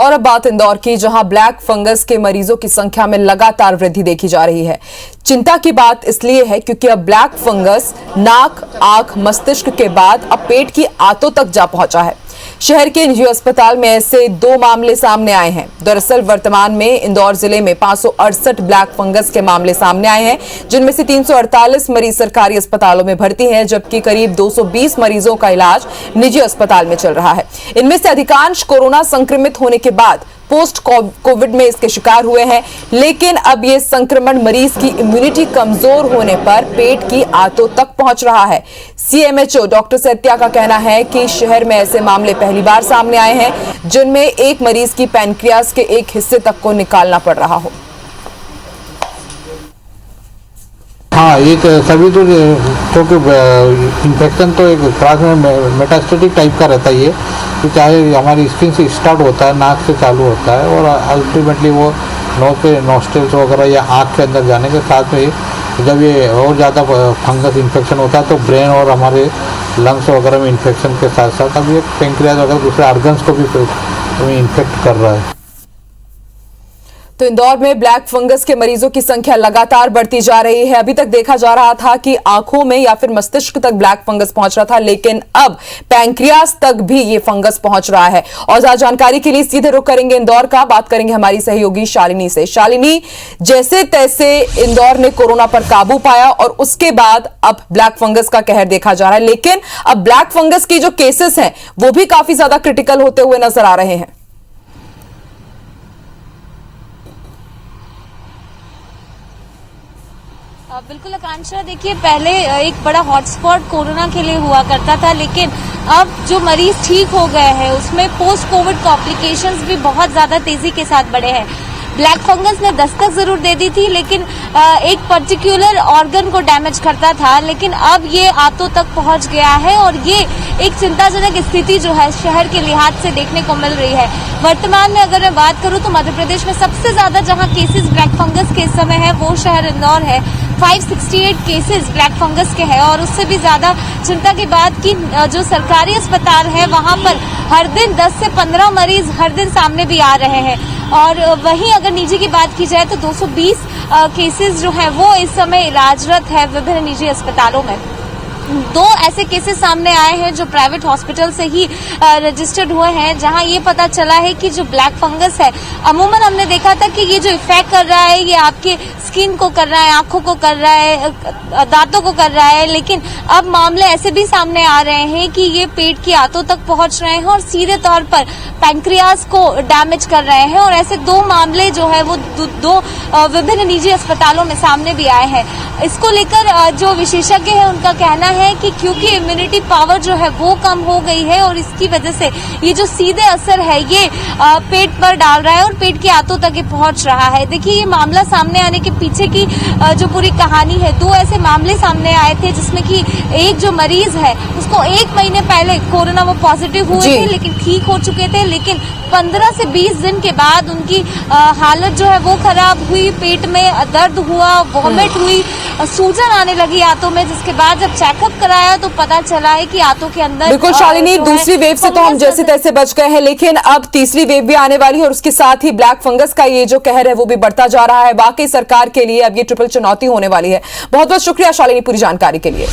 और अब बात इंदौर की, जहां ब्लैक फंगस के मरीजों की संख्या में लगातार वृद्धि देखी जा रही है। चिंता की बात इसलिए है क्योंकि अब ब्लैक फंगस नाक, आंख, मस्तिष्क के बाद अब पेट की आंतों तक जा पहुंचा है। शहर के निजी अस्पताल में ऐसे 2 मामले सामने आए हैं। दरअसल वर्तमान में इंदौर जिले में 568 ब्लैक फंगस के मामले सामने आए हैं, जिनमें से 348 मरीज सरकारी अस्पतालों में भर्ती हैं, जबकि करीब 220 मरीजों का इलाज निजी अस्पताल में चल रहा है। इनमें से अधिकांश कोरोना संक्रमित होने के बाद पोस्ट कोविड में इसके शिकार हुए हैं, लेकिन अब ये संक्रमण मरीज की इम्यूनिटी कमजोर होने पर पेट की आंतों तक पहुंच रहा है। सीएमएचओ डॉक्टर सत्या का कहना है कि शहर में ऐसे मामले पहली बार सामने आए हैं, जिनमें एक मरीज की पैनक्रियाज के एक हिस्से तक को निकालना पड़ रहा हो। हाँ, एक सभी तो क्योंकि इन्फेक्शन तो एक क्लास में मेटास्टेटिक टाइप का रहता ही है, तो चाहे हमारी स्किन से स्टार्ट होता है, नाक से चालू होता है और अल्टीमेटली वो नोज पे नॉस्ट्रिल्स वगैरह या आँख के अंदर जाने के साथ में जब ये और ज़्यादा फंगस इन्फेक्शन होता है तो ब्रेन और हमारे लंग्स वगैरह में इन्फेक्शन के साथ साथ अब ये पेंक्रियाज वगैरह दूसरे ऑर्गन्स को भी इन्फेक्ट कर रहा है। तो इंदौर में ब्लैक फंगस के मरीजों की संख्या लगातार बढ़ती जा रही है। अभी तक देखा जा रहा था कि आंखों में या फिर मस्तिष्क तक ब्लैक फंगस पहुंच रहा था, लेकिन अब पैंक्रियाज तक भी ये फंगस पहुंच रहा है। और ज्यादा जानकारी के लिए सीधे रुख करेंगे इंदौर का, बात करेंगे हमारी सहयोगी शालिनी से। शालिनी, जैसे तैसे इंदौर ने कोरोना पर काबू पाया और उसके बाद अब ब्लैक फंगस का कहर देखा जा रहा है, लेकिन अब ब्लैक फंगस की जो केसेस हैं वो भी काफी ज्यादा क्रिटिकल होते हुए नजर आ रहे हैं। बिल्कुल आकांक्षा, देखिए पहले एक बड़ा हॉटस्पॉट कोरोना के लिए हुआ करता था, लेकिन अब जो मरीज ठीक हो गए हैं उसमें पोस्ट कोविड कॉम्प्लिकेशंस भी बहुत ज्यादा तेजी के साथ बढ़े हैं। ब्लैक फंगस ने दस्तक जरूर दे दी थी, लेकिन एक पर्टिकुलर ऑर्गन को डैमेज करता था, लेकिन अब ये आंतों तक पहुंच गया है और ये एक चिंताजनक स्थिति जो है शहर के लिहाज से देखने को मिल रही है। वर्तमान में अगर मैं बात करूं तो मध्य प्रदेश में सबसे ज्यादा जहां केसेस ब्लैक फंगस के इस समय है वो शहर इंदौर है। 568 केसेस ब्लैक फंगस के हैं और उससे भी ज्यादा चिंता की बात की जो सरकारी अस्पताल है वहां पर हर दिन 10 से 15 मरीज हर दिन सामने भी आ रहे हैं। और वहीं अगर निजी की बात की जाए तो 220 केसेस जो है वो इस समय इलाजरत है विभिन्न निजी अस्पतालों में। 2 ऐसे केसेस सामने आए हैं जो प्राइवेट हॉस्पिटल से ही रजिस्टर्ड हुए हैं, जहां ये पता चला है कि जो ब्लैक फंगस है, अमूमन हमने देखा था कि ये जो इफेक्ट कर रहा है ये आपके स्किन को कर रहा है, आंखों को कर रहा है, दांतों को कर रहा है, लेकिन अब मामले ऐसे भी सामने आ रहे हैं कि ये पेट की आंतों तक पहुंच रहे हैं और सीधे तौर पर पैंक्रियाज को डैमेज कर रहे हैं। और ऐसे 2 मामले जो है वो 2 विभिन्न निजी अस्पतालों में सामने भी आए हैं। इसको लेकर जो विशेषज्ञ है उनका कहना है कि क्योंकि इम्यूनिटी पावर जो है वो कम हो गई है और इसकी वजह से ये जो सीधे असर है ये पेट पर डाल रहा है और पेट की आंतों तक ये पहुंच रहा है। देखिए, ये मामला सामने आने के पीछे की जो पूरी कहानी है, 2 ऐसे मामले सामने आए थे जिसमें कि एक जो मरीज है उसको 1 महीने पहले कोरोना वो पॉजिटिव हुए थे, लेकिन ठीक हो चुके थे, लेकिन 15 से 20 दिन के बाद उनकी हालत जो है वो खराब हुई, पेट में दर्द हुआ, वॉमिट हुई, सूजन आने लगी आंतों में, जिसके बाद जब चेकअप कराया तो पता चला है कि आंतों के अंदर बिल्कुल शालिनी, दूसरी वेव से तो हम जैसे तैसे बच गए हैं, लेकिन अब तीसरी वेव भी आने वाली है और उसके साथ ही ब्लैक फंगस का ये जो कहर है वो भी बढ़ता जा रहा है। वाकई सरकार के लिए अब ये ट्रिपल चुनौती होने वाली है। बहुत बहुत शुक्रिया शालिनी पूरी जानकारी के लिए।